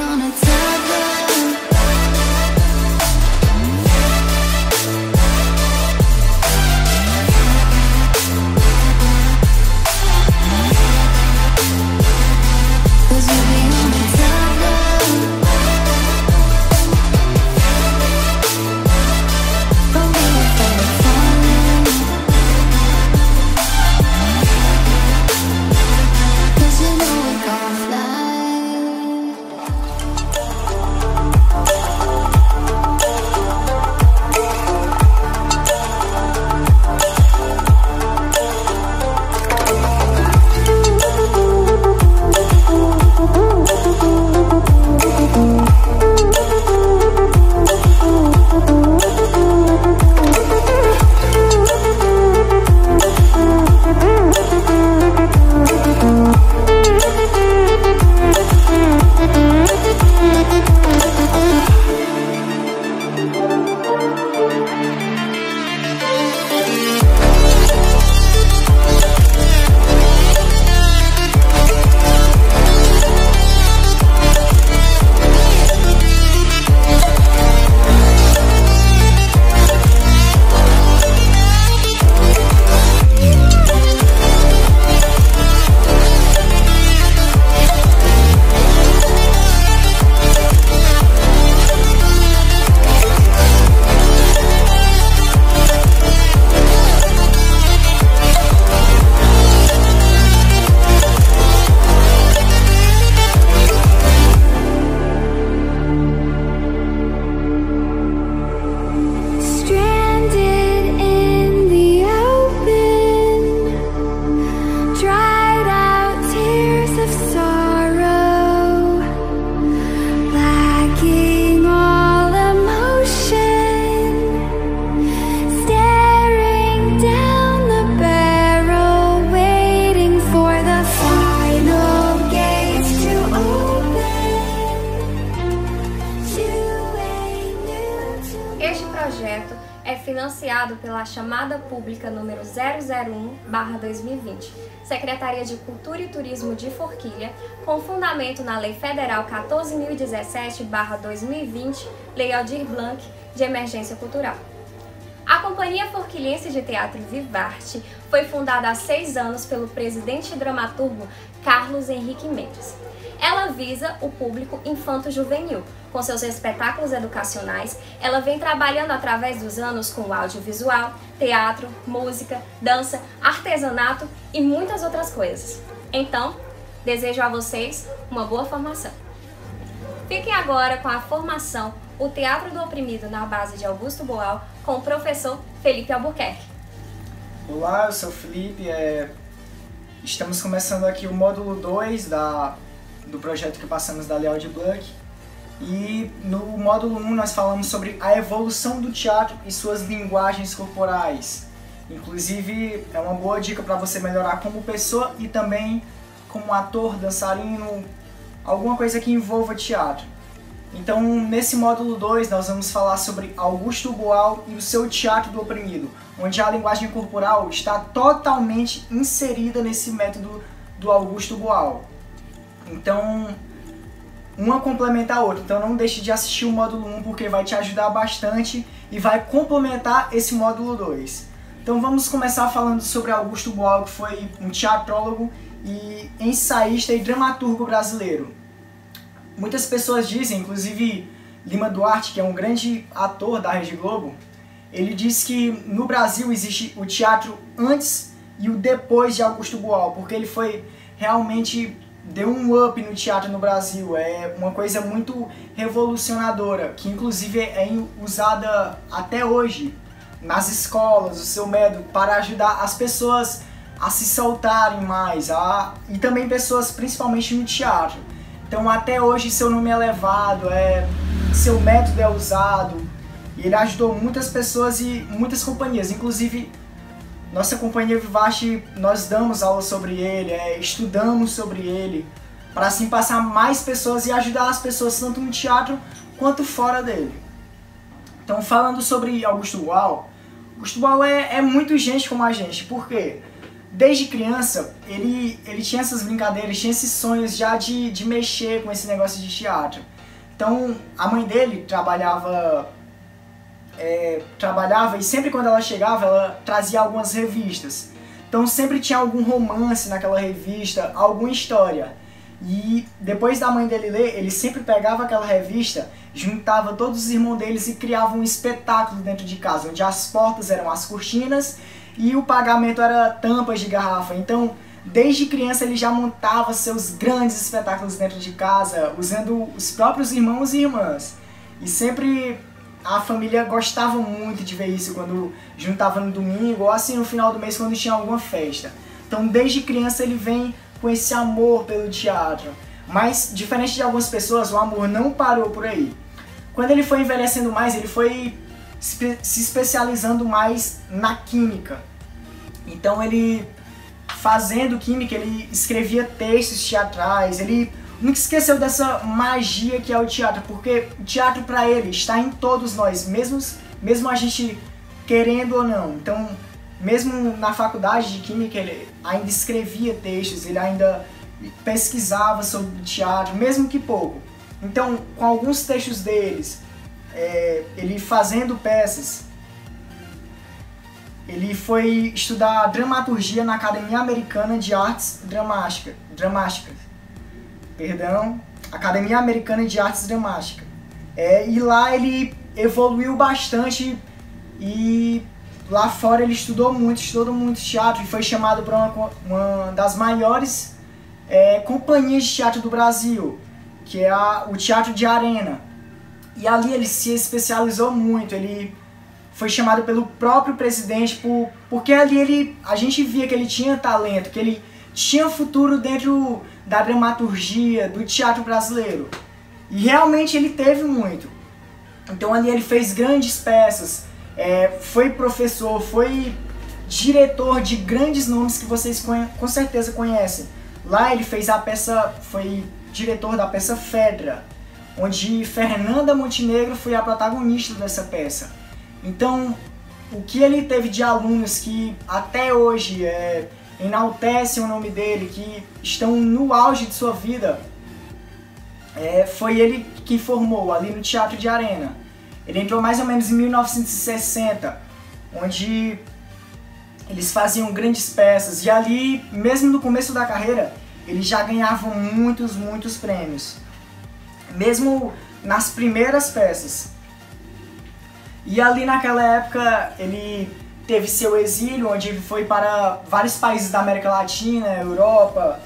gonna tell them? 'Cause we be gonna tell them. Don't be afraid of falling. 'Cause you know we're gonna fly. Stranded in the open, dried out tears of sorrow, lacking all emotion, staring down the barrel, waiting for the final gates to open to a new. Este projeto é financiado pela chamada pública número 001/2020, Secretaria de Cultura e Turismo de Forquilha, com fundamento na Lei Federal 14.017/2020, Lei Aldir Blanc de Emergência Cultural. A Companhia Forquilhense de Teatro Vivarte foi fundada há 6 anos pelo presidente e dramaturgo Carlos Henrique Mendes. Ela visa o público infanto-juvenil. Com seus espetáculos educacionais, ela vem trabalhando através dos anos com audiovisual, teatro, música, dança, artesanato e muitas outras coisas. Então, desejo a vocês uma boa formação. Fiquem agora com a formação O Teatro do Oprimido na base de Augusto Boal com o professor Felipe Albuquerque. Olá, eu sou o Felipe, estamos começando aqui o módulo 2 do projeto que passamos da Lei Aldir Blanc. E no módulo 1 nós falamos sobre a evolução do teatro e suas linguagens corporais. Inclusive é uma boa dica para você melhorar como pessoa e também como ator, dançarino, alguma coisa que envolva teatro. Então nesse módulo 2 nós vamos falar sobre Augusto Boal e o seu Teatro do Oprimido, onde a linguagem corporal está totalmente inserida nesse método do Augusto Boal. Então uma complementa a outra, então não deixe de assistir o módulo 1 porque vai te ajudar bastante e vai complementar esse módulo 2. Então vamos começar falando sobre Augusto Boal, que foi um teatrólogo e ensaísta e dramaturgo brasileiro. Muitas pessoas dizem, inclusive Lima Duarte, que é um grande ator da Rede Globo, ele diz que no Brasil existe o teatro antes e o depois de Augusto Boal, porque ele foi realmente deu um up no teatro no Brasil, é uma coisa muito revolucionadora, que inclusive é usada até hoje nas escolas, o seu método, para ajudar as pessoas a se soltarem mais, e também pessoas principalmente no teatro. Então até hoje seu nome é levado, seu método é usado, e ele ajudou muitas pessoas e muitas companhias, inclusive nossa companhia Vivarte, nós damos aula sobre ele, estudamos sobre ele, para assim passar mais pessoas e ajudar as pessoas tanto no teatro quanto fora dele. Então falando sobre Augusto Boal é muito gente como a gente, porque desde criança ele tinha essas brincadeiras, tinha esses sonhos já de mexer com esse negócio de teatro. Então a mãe dele trabalhava e sempre quando ela chegava, ela trazia algumas revistas. Então sempre tinha algum romance naquela revista, alguma história. E depois da mãe dele ler, ele sempre pegava aquela revista, juntava todos os irmãos deles e criava um espetáculo dentro de casa, onde as portas eram as cortinas e o pagamento era tampas de garrafa. Então, desde criança ele já montava seus grandes espetáculos dentro de casa, usando os próprios irmãos e irmãs. E sempre a família gostava muito de ver isso quando juntava no domingo ou assim no final do mês quando tinha alguma festa. Então desde criança ele vem com esse amor pelo teatro. Mas diferente de algumas pessoas, o amor não parou por aí. Quando ele foi envelhecendo mais, ele foi se especializando mais na química. Então ele, fazendo química, ele escrevia textos teatrais, ele nunca esqueceu dessa magia que é o teatro, porque o teatro para ele está em todos nós, mesmo a gente querendo ou não. Então, mesmo na faculdade de química, ele ainda escrevia textos, ele ainda pesquisava sobre teatro, mesmo que pouco. Então, com alguns textos deles, ele fazendo peças, ele foi estudar dramaturgia na Academia Americana de Artes Dramáticas. Academia Americana de Artes Dramáticas. E lá ele evoluiu bastante e lá fora ele estudou muito teatro e foi chamado para uma das maiores companhias de teatro do Brasil, que é o Teatro de Arena. E ali ele se especializou muito, ele foi chamado pelo próprio presidente porque ali a gente via que ele tinha talento, que ele tinha futuro dentro da dramaturgia, do teatro brasileiro. E realmente ele teve muito. Então ali ele fez grandes peças, foi professor, foi diretor de grandes nomes que vocês com certeza conhecem. Lá ele fez a peça, foi diretor da peça Fedra, onde Fernanda Montenegro foi a protagonista dessa peça. Então, o que ele teve de alunos que até hoje enaltecem o nome dele, que estão no auge de sua vida, foi ele que formou ali no Teatro de Arena. Ele entrou mais ou menos em 1960, onde eles faziam grandes peças, e ali, mesmo no começo da carreira, eles já ganhavam muitos prêmios, mesmo nas primeiras peças. E ali naquela época ele teve seu exílio, onde ele foi para vários países da América Latina, Europa.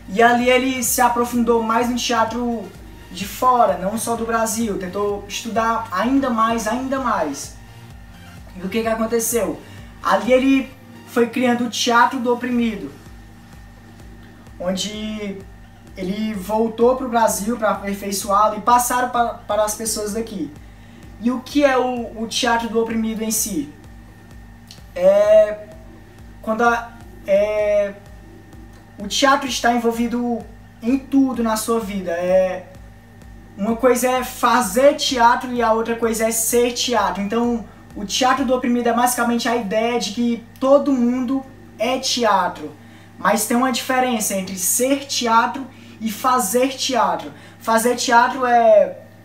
E ali ele se aprofundou mais no teatro de fora, não só do Brasil. Tentou estudar ainda mais. E o que aconteceu? Ali ele foi criando o Teatro do Oprimido, onde ele voltou para o Brasil para aperfeiçoá-lo e passaram para as pessoas daqui. E o que é o Teatro do Oprimido em si? O teatro está envolvido em tudo na sua vida. Uma coisa é fazer teatro e a outra coisa é ser teatro. Então, o Teatro do Oprimido é basicamente a ideia de que todo mundo é teatro. Mas tem uma diferença entre ser teatro e fazer teatro. Fazer teatro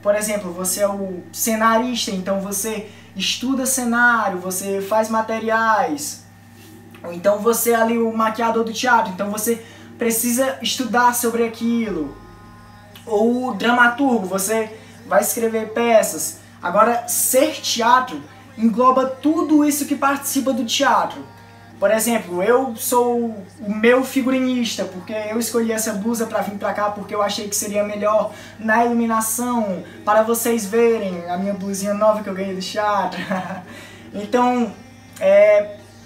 por exemplo, você é o cenarista, então você estuda cenário, você faz materiais. Ou então você é ali o maquiador do teatro, então você precisa estudar sobre aquilo. Ou o dramaturgo, você vai escrever peças. Agora, ser teatro engloba tudo isso que participa do teatro. Por exemplo, eu sou o meu figurinista, porque eu escolhi essa blusa para vir para cá porque eu achei que seria melhor na iluminação, para vocês verem a minha blusinha nova que eu ganhei do teatro. Então,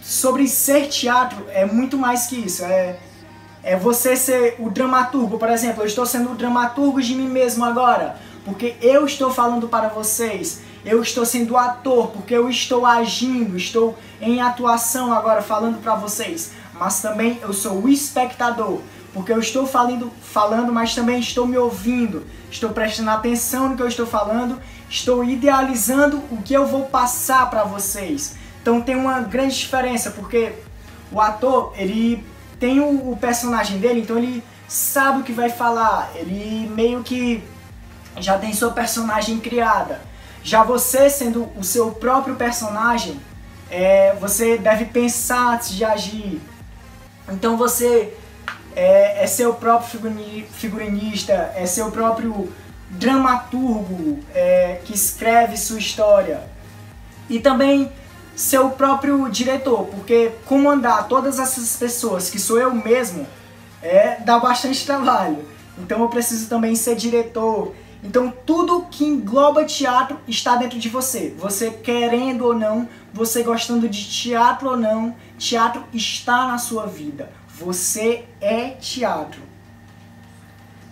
sobre ser teatro é muito mais que isso. É você ser o dramaturgo. Por exemplo, eu estou sendo o dramaturgo de mim mesmo agora, porque eu estou falando para vocês. Eu estou sendo ator porque eu estou agindo, estou em atuação agora falando para vocês. Mas também eu sou o espectador, porque eu estou falando, mas também estou me ouvindo. Estou prestando atenção no que eu estou falando, estou idealizando o que eu vou passar para vocês. Então tem uma grande diferença, porque o ator, ele tem o personagem dele, então ele sabe o que vai falar, ele meio que já tem sua personagem criada. Já você, sendo o seu próprio personagem, você deve pensar antes de agir. Então você é seu próprio figurinista, é seu próprio dramaturgo que escreve sua história. E também seu próprio diretor, porque comandar todas essas pessoas, que sou eu mesmo, dá bastante trabalho. Então eu preciso também ser diretor. Então tudo que engloba teatro está dentro de você. Você querendo ou não, você gostando de teatro ou não, teatro está na sua vida. Você é teatro.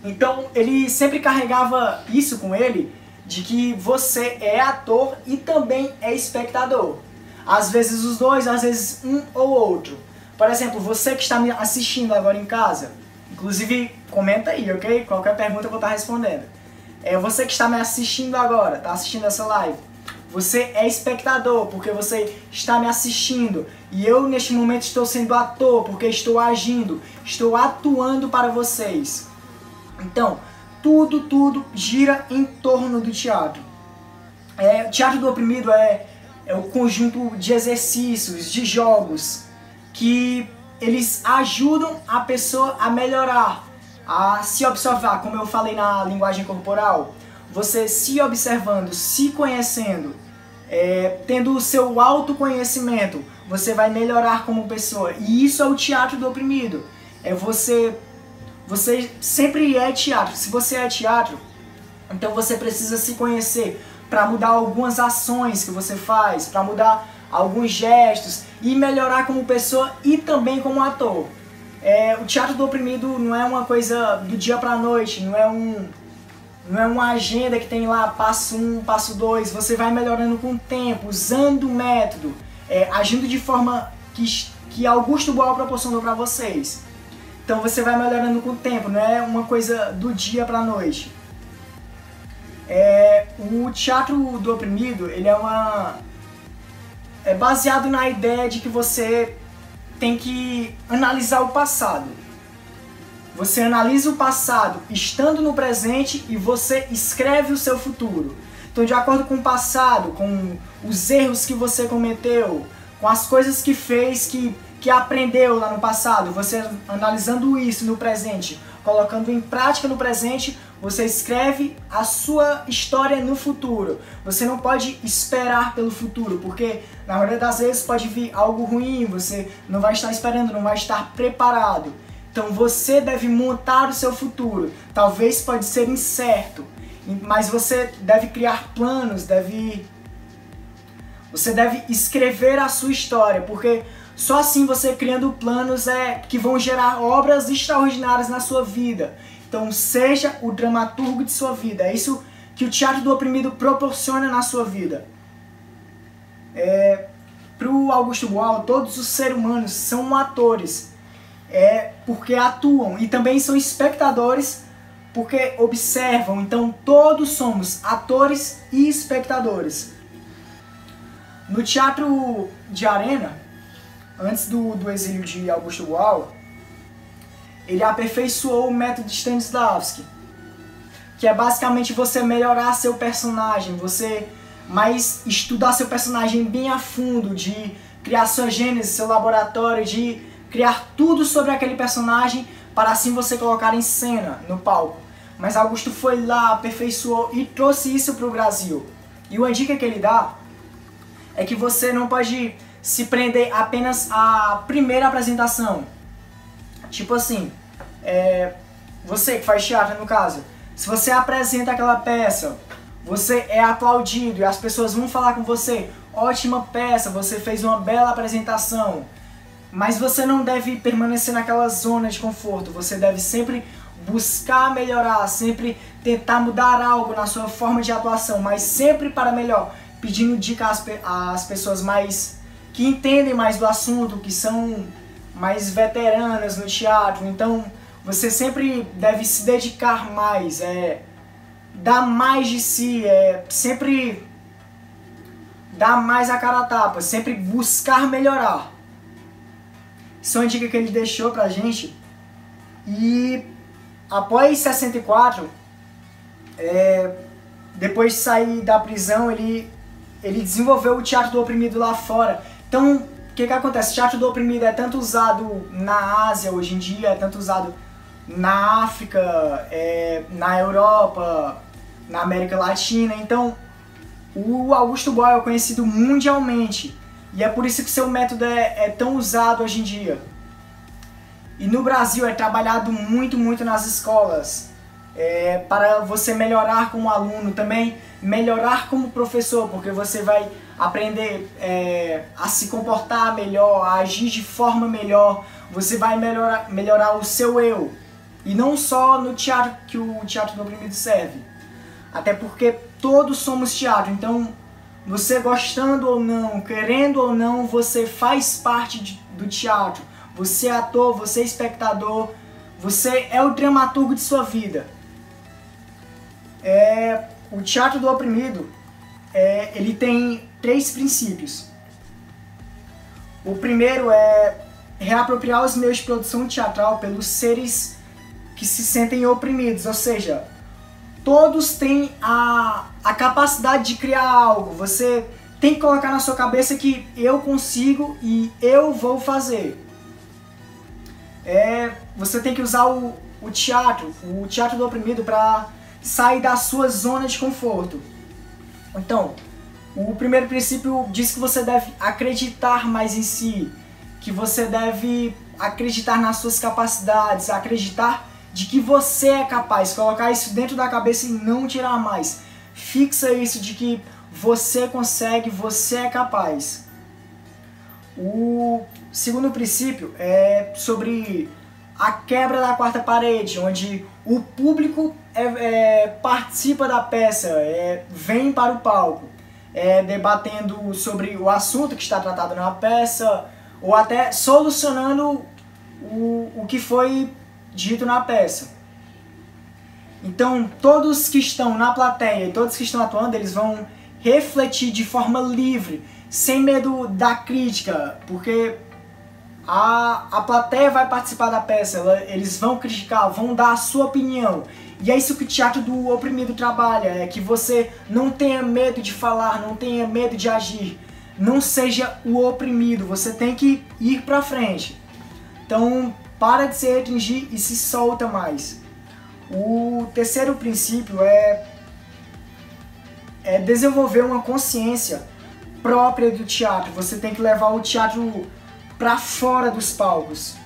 Então ele sempre carregava isso com ele, de que você é ator e também é espectador. Às vezes os dois, às vezes um ou outro. Por exemplo, você que está me assistindo agora em casa, inclusive comenta aí, ok? Qualquer pergunta eu vou estar respondendo. Você que está me assistindo agora, está assistindo essa live, você é espectador porque você está me assistindo. E eu neste momento estou sendo ator porque estou agindo, estou atuando para vocês. Então, tudo gira em torno do teatro. O teatro do oprimido é o conjunto de exercícios, de jogos, que eles ajudam a pessoa a melhorar, a se observar, como eu falei na linguagem corporal. Você se observando, se conhecendo, tendo o seu autoconhecimento, você vai melhorar como pessoa. E isso é o teatro do oprimido. Você sempre é teatro. Se você é teatro, então você precisa se conhecer para mudar algumas ações que você faz, para mudar alguns gestos e melhorar como pessoa e também como ator. O teatro do oprimido não é uma coisa do dia para a noite, não é uma agenda que tem lá passo 1, passo 2. Você vai melhorando com o tempo, usando o método, agindo de forma que Augusto Boal proporcionou para vocês. Então você vai melhorando com o tempo, não é uma coisa do dia para a noite. O teatro do oprimido, ele é baseado na ideia de que você tem que analisar o passado. Você analisa o passado estando no presente e você escreve o seu futuro. Então, de acordo com o passado, com os erros que você cometeu, com as coisas que fez, que aprendeu lá no passado, você analisando isso no presente, colocando em prática no presente, você escreve a sua história no futuro. Você não pode esperar pelo futuro, porque na maioria das vezes pode vir algo ruim, você não vai estar esperando, não vai estar preparado. Então você deve montar o seu futuro. Talvez pode ser incerto, mas você deve criar planos, você deve escrever a sua história, porque só assim você criando planos que vão gerar obras extraordinárias na sua vida. Então seja o dramaturgo de sua vida. É isso que o teatro do oprimido proporciona na sua vida. Para o Augusto Boal, todos os seres humanos são atores, porque atuam, e também são espectadores porque observam. Então todos somos atores e espectadores. No teatro de arena, antes do exílio de Augusto Boal, ele aperfeiçoou o método de Stanislavski, que é basicamente você melhorar seu personagem, você mais estudar seu personagem bem a fundo, de criar sua gênese, seu laboratório, de criar tudo sobre aquele personagem para assim você colocar em cena, no palco. Mas Augusto foi lá, aperfeiçoou e trouxe isso para o Brasil. E uma dica que ele dá é que você não pode se prender apenas à primeira apresentação. Tipo assim, você que faz teatro no caso, se você apresenta aquela peça, você é aplaudido e as pessoas vão falar com você, ótima peça, você fez uma bela apresentação. Mas você não deve permanecer naquela zona de conforto, você deve sempre buscar melhorar, sempre tentar mudar algo na sua forma de atuação, mas sempre para melhor, pedindo dicas às pessoas que entendem mais do assunto, que são mais veteranas no teatro. Então você sempre deve se dedicar mais, dar mais de si, sempre dar mais a cara a tapa, sempre buscar melhorar. Isso é uma dica que ele deixou pra gente. E após 64, depois de sair da prisão, ele desenvolveu o teatro do oprimido lá fora. Então, o que acontece? O teatro do oprimido é tanto usado na Ásia hoje em dia, é tanto usado na África, na Europa, na América Latina. Então, o Augusto Boal é conhecido mundialmente e é por isso que seu método é tão usado hoje em dia. E no Brasil é trabalhado muito, muito nas escolas, para você melhorar como aluno, também melhorar como professor, porque você vai aprender a se comportar melhor, a agir de forma melhor, você vai melhorar o seu eu. E não só no teatro que o teatro do oprimido serve. Até porque todos somos teatro, então você gostando ou não, querendo ou não, você faz parte do teatro. Você é ator, você é espectador, você é o dramaturgo de sua vida. O teatro do oprimido, ele tem 3 princípios. O primeiro é reapropriar os meios de produção teatral pelos seres que se sentem oprimidos, ou seja, todos têm a capacidade de criar algo. Você tem que colocar na sua cabeça que eu consigo e eu vou fazer. Você tem que usar o teatro do oprimido para sair da sua zona de conforto. Então, o primeiro princípio diz que você deve acreditar mais em si, que você deve acreditar nas suas capacidades, acreditar de que você é capaz, colocar isso dentro da cabeça e não tirar mais. Fixa isso de que você consegue, você é capaz. O segundo princípio é sobre a quebra da quarta parede, onde o público participa da peça, vem para o palco, debatendo sobre o assunto que está tratado na peça, ou até solucionando o que foi dito na peça. Então, todos que estão na plateia e todos que estão atuando, eles vão refletir de forma livre, sem medo da crítica, porque a plateia vai participar da peça, eles vão criticar, vão dar a sua opinião. E é isso que o teatro do oprimido trabalha, é que você não tenha medo de falar, não tenha medo de agir, não seja o oprimido, você tem que ir pra frente. Então, para de se restringir e se solta mais. O terceiro princípio é desenvolver uma consciência própria do teatro. Você tem que levar o teatro para fora dos palcos.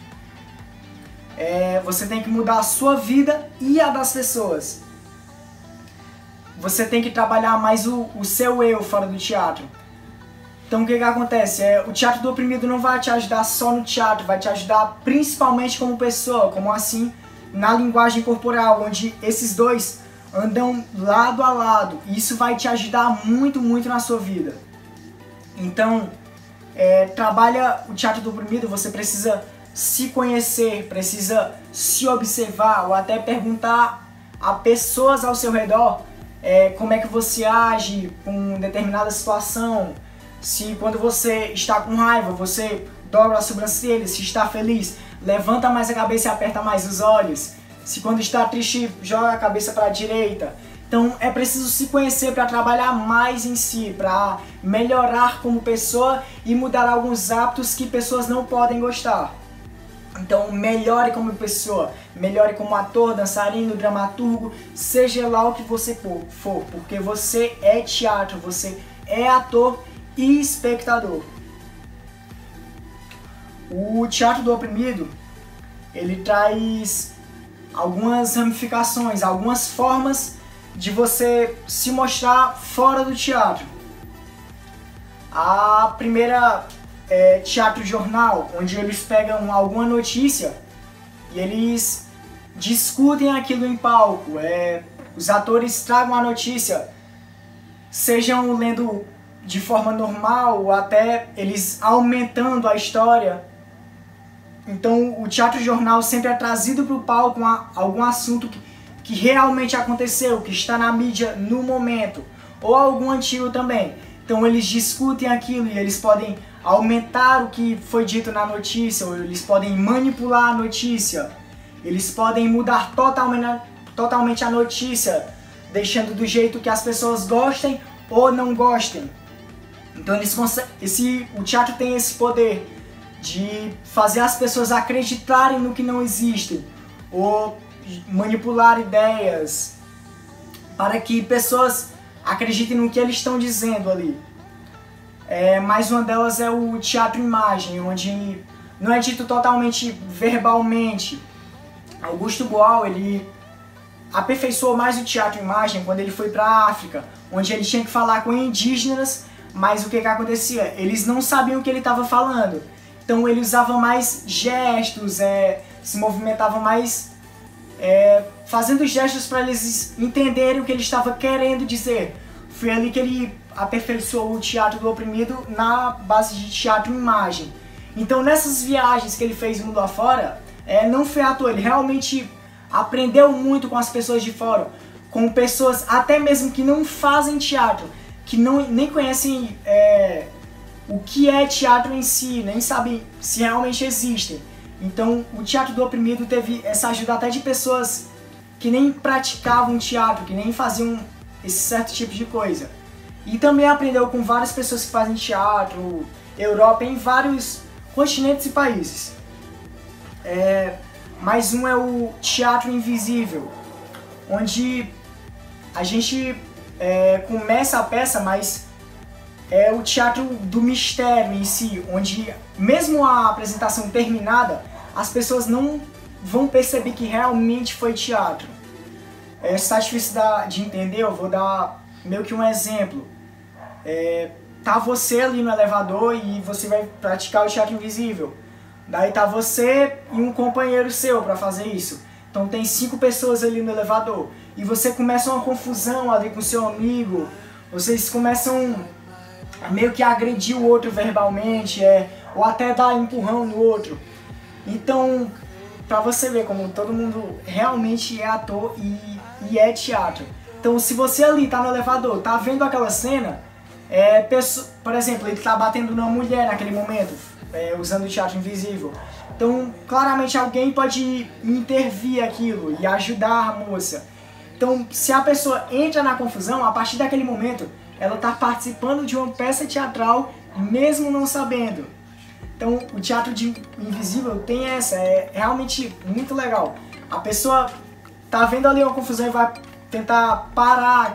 Você tem que mudar a sua vida e a das pessoas. Você tem que trabalhar mais o seu eu fora do teatro. Então o que acontece? O teatro do oprimido não vai te ajudar só no teatro, vai te ajudar principalmente como pessoa, como assim na linguagem corporal, onde esses dois andam lado a lado. E isso vai te ajudar muito, muito na sua vida. Então, trabalha o teatro do oprimido, você precisa se conhecer, precisa se observar, ou até perguntar a pessoas ao seu redor como é que você age com determinada situação. Se quando você está com raiva, você dobra a sobrancelha, se está feliz, levanta mais a cabeça e aperta mais os olhos. Se quando está triste, joga a cabeça para a direita. Então é preciso se conhecer para trabalhar mais em si, para melhorar como pessoa e mudar alguns hábitos que pessoas não podem gostar. Então melhore como pessoa, melhore como ator, dançarino, dramaturgo, seja lá o que você for, porque você é teatro, você é ator e espectador. O teatro do oprimido, ele traz algumas ramificações, algumas formas de você se mostrar fora do teatro. A primeira é teatro jornal, onde eles pegam alguma notícia e eles discutem aquilo em palco. Os atores tragam a notícia, sejam lendo de forma normal ou até eles aumentando a história. Então o teatro jornal sempre é trazido para o palco algum assunto que realmente aconteceu, que está na mídia no momento, ou algum antigo também. Então eles discutem aquilo e eles podem aumentar o que foi dito na notícia, ou eles podem manipular a notícia, eles podem mudar totalmente a notícia deixando do jeito que as pessoas gostem ou não gostem. Então o teatro tem esse poder de fazer as pessoas acreditarem no que não existe, ou manipular ideias para que pessoas acreditem no que eles estão dizendo ali. Mais uma delas é o teatro-imagem, onde não é dito totalmente verbalmente. Augusto Boal, ele aperfeiçoou mais o teatro-imagem quando ele foi para a África, onde ele tinha que falar com indígenas, mas o que acontecia? Eles não sabiam o que ele estava falando. Então ele usava mais gestos, se movimentava mais fazendo gestos para eles entenderem o que ele estava querendo dizer. Foi ali que ele aperfeiçoou o teatro do oprimido na base de teatro-imagem. Então nessas viagens que ele fez mundo afora, não foi à toa, ele realmente aprendeu muito com as pessoas de fora, com pessoas até mesmo que não fazem teatro, que nem conhecem o que é teatro em si, nem sabem se realmente existem. Então o teatro do oprimido teve essa ajuda até de pessoas que nem praticavam teatro, que nem faziam esse certo tipo de coisa. E também aprendeu com várias pessoas que fazem teatro, Europa, em vários continentes e países. Mais um é o teatro invisível, onde a gente começa a peça, mas é o teatro do mistério em si, onde mesmo a apresentação terminada, as pessoas não vão perceber que realmente foi teatro. Se está difícil de entender, eu vou dar meio que um exemplo. Tá você ali no elevador e você vai praticar o teatro invisível. Daí tá você e um companheiro seu para fazer isso. Então tem 5 pessoas ali no elevador. E você começa uma confusão ali com seu amigo. Vocês começam meio que a agredir o outro verbalmente, ou até dar empurrão no outro. Então, pra você ver como todo mundo realmente é ator e é teatro. Então se você ali tá no elevador, tá vendo aquela cena, por exemplo, ele tá batendo numa mulher naquele momento, usando o teatro invisível. Então, claramente alguém pode intervir aquilo e ajudar a moça. Então, se a pessoa entra na confusão, a partir daquele momento, ela está participando de uma peça teatral, mesmo não sabendo. Então, o teatro invisível tem é realmente muito legal. A pessoa tá vendo ali uma confusão e vai tentar parar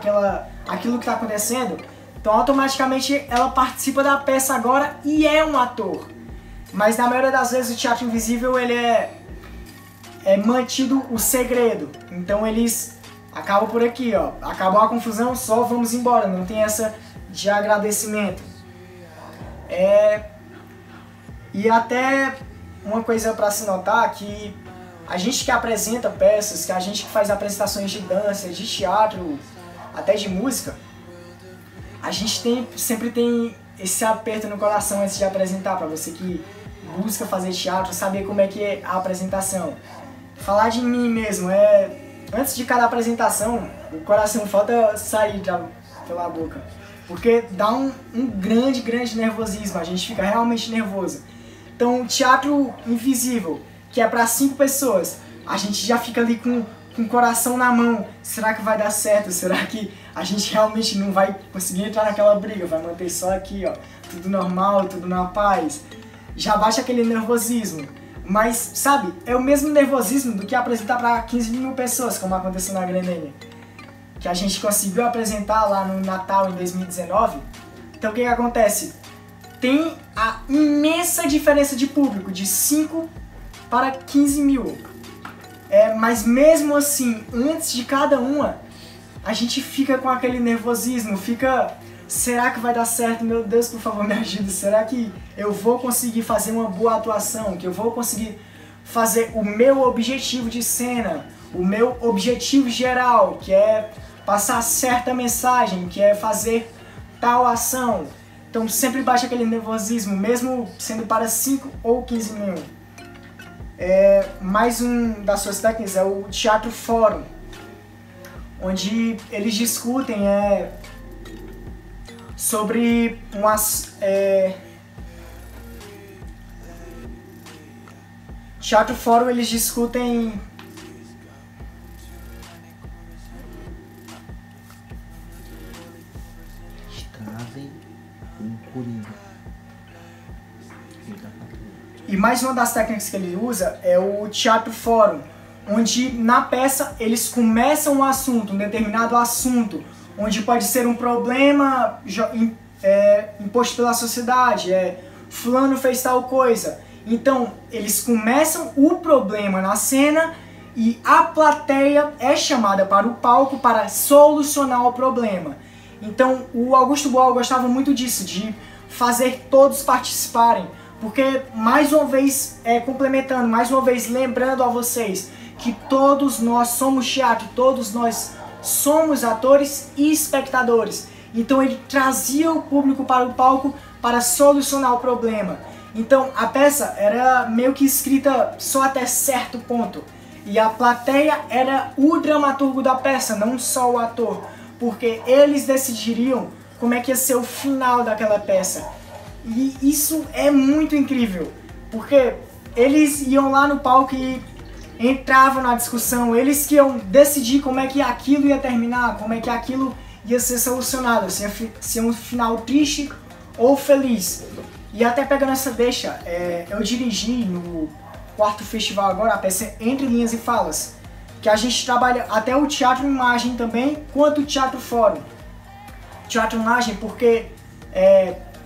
aquilo que está acontecendo. Então, automaticamente, ela participa da peça agora e é um ator. Mas na maioria das vezes o teatro invisível ele é mantido o segredo. Então eles acabam por aqui, ó. Acabou a confusão, só vamos embora. Não tem essa de agradecimento. E até uma coisa para se notar que a gente que apresenta peças, que a gente que faz apresentações de dança, de teatro, até de música, a gente sempre tem esse aperto no coração antes de apresentar, para você que busca fazer teatro, saber como é que é a apresentação. Falar de mim mesmo, antes de cada apresentação, o coração falta sair pela boca. Porque dá um grande nervosismo, a gente fica realmente nervoso. Então, teatro invisível, que é para 5 pessoas, a gente já fica ali com o coração na mão. Será que vai dar certo? Será que a gente realmente não vai conseguir entrar naquela briga? Vai manter só aqui, ó, tudo normal, tudo na paz. Já baixa aquele nervosismo. Mas, sabe, é o mesmo nervosismo do que apresentar para 15 mil pessoas, como aconteceu na Grandene. Que a gente conseguiu apresentar lá no Natal em 2019. Então o que acontece? Tem a imensa diferença de público, de 5 para 15 mil. Mas mesmo assim, antes de cada uma, a gente fica com aquele nervosismo, será que vai dar certo? Meu Deus, por favor, me ajude. Será que eu vou conseguir fazer uma boa atuação? Que eu vou conseguir fazer o meu objetivo de cena, o meu objetivo geral, que é passar certa mensagem, que é fazer tal ação. Então sempre baixa aquele nervosismo, mesmo sendo para 5 ou 15 mil. Mais um das suas técnicas é o teatro fórum, onde eles discutem sobre teatro fórum, eles discutem Coringa. E mais uma das técnicas que ele usa é o teatro fórum, onde na peça eles começam um assunto, um determinado assunto, onde pode ser um problema imposto pela sociedade, fulano fez tal coisa. Então eles começam o problema na cena e a plateia é chamada para o palco para solucionar o problema. Então o Augusto Boal gostava muito disso, de fazer todos participarem, porque mais uma vez, complementando, mais uma vez lembrando a vocês que todos nós somos teatro, todos nós somos atores e espectadores. Então ele trazia o público para o palco para solucionar o problema. Então a peça era meio que escrita só até certo ponto. E a plateia era o dramaturgo da peça, não só o ator. Porque eles decidiriam como é que ia ser o final daquela peça. E isso é muito incrível. Porque eles iam lá no palco e entravam na discussão. Eles que iam decidir como é que aquilo ia terminar, como é que aquilo ia ser solucionado. Se ia um final triste ou feliz. E até pegando essa deixa, eu dirigi no quarto festival agora a peça Entre Linhas e Falas, que a gente trabalha até o teatro imagem também, quanto o teatro fórum. Teatro imagem porque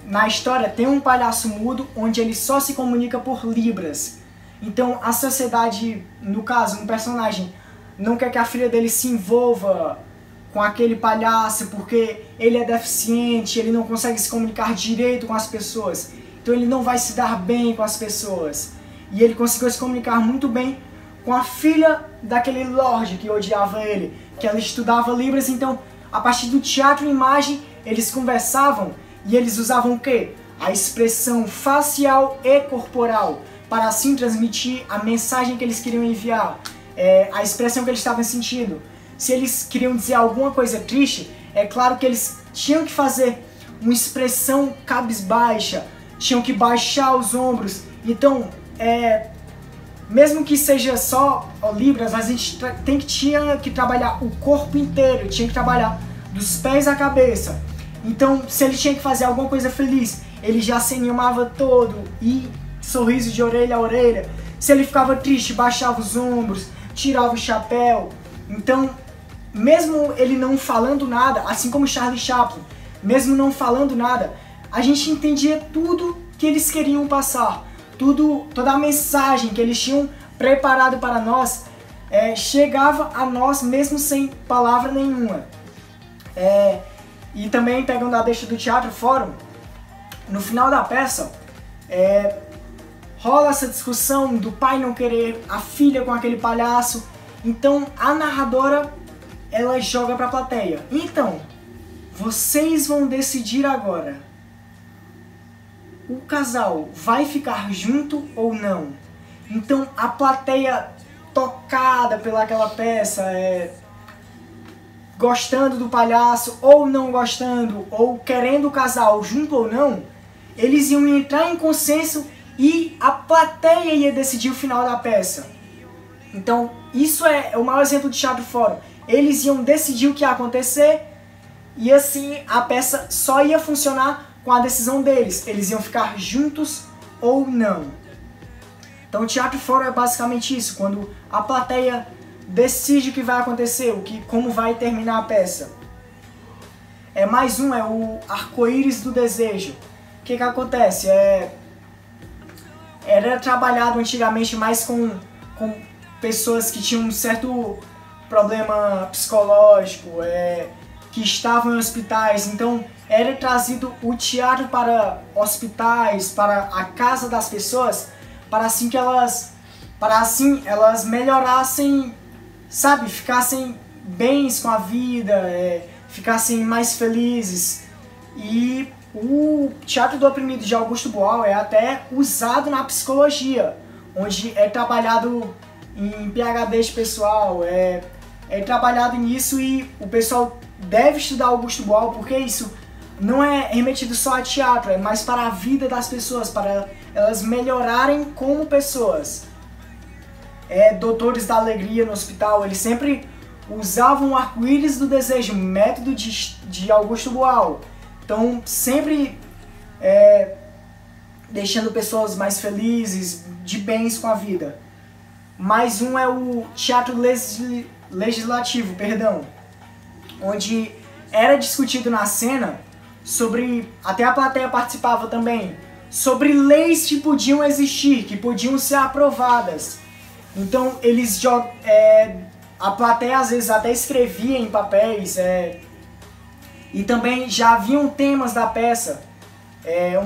na história tem um palhaço mudo onde ele só se comunica por libras. Então a sociedade, no caso, um personagem não quer que a filha dele se envolva com aquele palhaço porque ele é deficiente, ele não consegue se comunicar direito com as pessoas. Então ele não vai se dar bem com as pessoas. E ele conseguiu se comunicar muito bem com a filha daquele lorde que odiava ele, que ela estudava libras. Então, a partir do teatro e imagem, eles conversavam e eles usavam o quê? A expressão facial e corporal, para assim transmitir a mensagem que eles queriam enviar, a expressão que eles estavam sentindo. Se eles queriam dizer alguma coisa triste, é claro que eles tinham que fazer uma expressão cabisbaixa, tinham que baixar os ombros. Então, mesmo que seja só libras, a gente tinha que trabalhar o corpo inteiro, tinha que trabalhar dos pés à cabeça. Então, se ele tinha que fazer alguma coisa feliz, ele já se animava todo e sorriso de orelha a orelha. Se ele ficava triste, baixava os ombros, tirava o chapéu. Então, mesmo ele não falando nada, assim como Charlie Chaplin, mesmo não falando nada, a gente entendia tudo que eles queriam passar. Toda a mensagem que eles tinham preparado para nós chegava a nós mesmo sem palavra nenhuma. E também pegando a deixa do Teatro Fórum, no final da peça, rola essa discussão do pai não querer a filha com aquele palhaço. Então a narradora, ela joga para a plateia. Então, vocês vão decidir agora. O casal vai ficar junto ou não? Então a plateia, tocada pelaquela peça, gostando do palhaço ou não gostando, ou querendo o casal junto ou não, eles iam entrar em consenso e a plateia ia decidir o final da peça. Então isso é o maior exemplo de Teatro Fórum. Eles iam decidir o que ia acontecer e assim a peça só ia funcionar com a decisão deles. Eles iam ficar juntos ou não. Então o Teatro Fórum é basicamente isso, quando a plateia decide o que vai acontecer, como vai terminar a peça. Mais um é o arco-íris do desejo. O que acontece? Era trabalhado antigamente mais com pessoas que tinham um certo problema psicológico, que estavam em hospitais. Então era trazido o teatro para hospitais, para a casa das pessoas, para assim elas melhorassem, sabe, ficassem bens com a vida, ficassem mais felizes. E o Teatro do Oprimido de Augusto Boal é até usado na psicologia, onde é trabalhado em PhD de pessoal, é trabalhado nisso, e o pessoal deve estudar Augusto Boal porque isso não é remetido só a teatro, é mais para a vida das pessoas, para elas melhorarem como pessoas. Doutores da Alegria no hospital, eles sempre usavam o arco-íris do desejo, método de Augusto Boal. Então sempre deixando pessoas mais felizes, de bens com a vida. Mais um é o teatro legislativo, onde era discutido na cena sobre, até a plateia participava também, sobre leis que podiam existir, que podiam ser aprovadas. Então eles a plateia às vezes até escrevia em papéis, e também já haviam temas da peça,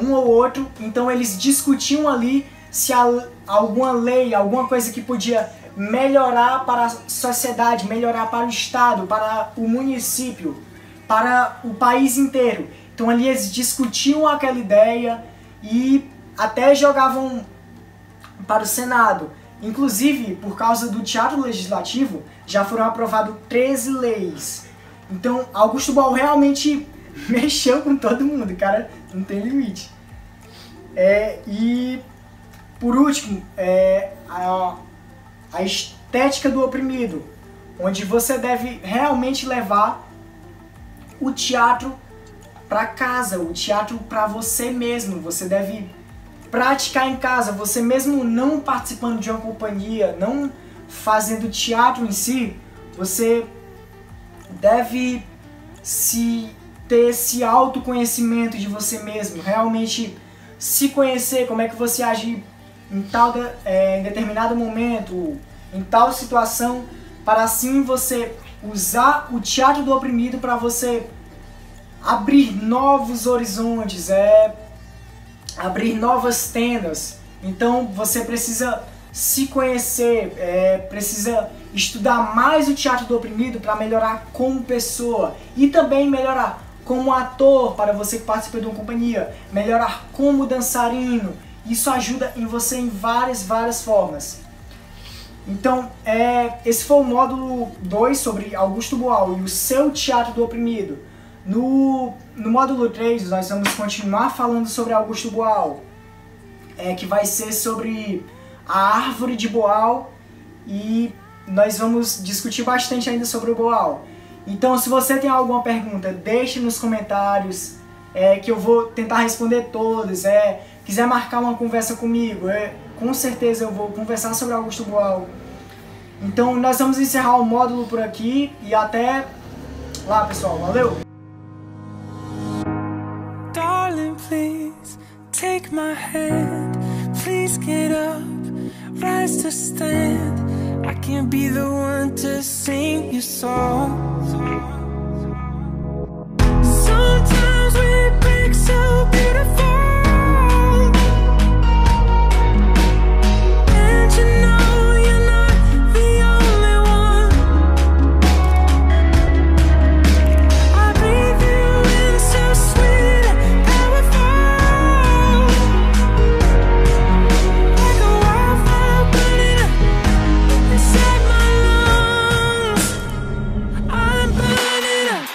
um ou outro, então eles discutiam ali se alguma lei, alguma coisa que podia melhorar para a sociedade, melhorar para o estado, para o município, para o país inteiro. Então ali eles discutiam aquela ideia e até jogavam para o Senado. Inclusive, por causa do teatro legislativo, já foram aprovadas 13 leis. Então, Augusto Boal realmente mexeu com todo mundo, cara, não tem limite. E, por último, a estética do oprimido, onde você deve realmente levar o teatro para casa, o teatro para você mesmo. Você deve praticar em casa, você mesmo não participando de uma companhia, não fazendo teatro em si, você deve ter esse autoconhecimento de você mesmo, realmente se conhecer, como é que você age em determinado momento, em tal situação, para assim você usar o teatro do oprimido para você abrir novos horizontes, abrir novas tendas. Então você precisa se conhecer, precisa estudar mais o teatro do oprimido para melhorar como pessoa e também melhorar como ator, para você que participa de uma companhia, melhorar como dançarino. Isso ajuda em você em várias formas. Então, esse foi o módulo 2 sobre Augusto Boal e o seu teatro do oprimido. No módulo 3, nós vamos continuar falando sobre Augusto Boal, que vai ser sobre a árvore de Boal, e nós vamos discutir bastante ainda sobre o Boal. Então, se você tem alguma pergunta, deixe nos comentários, que eu vou tentar responder todas. Quiser marcar uma conversa comigo, com certeza eu vou conversar sobre Augusto Boal. Então, nós vamos encerrar o módulo por aqui e até lá, pessoal. Valeu! Darling, please take my hand. Please get up, rise to stand. I can't be the one to sing your song. Sometimes we break so beautiful, and you know you're not the only one. I breathe you in so sweet and powerful, like a wildfire burning up inside my lungs. I'm burning up.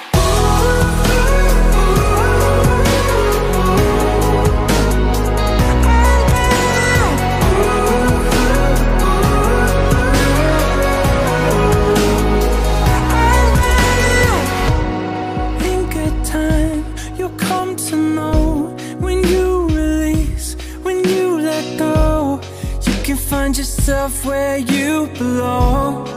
In good time, you'll come to know when you release, when you let go, you can find yourself where you belong.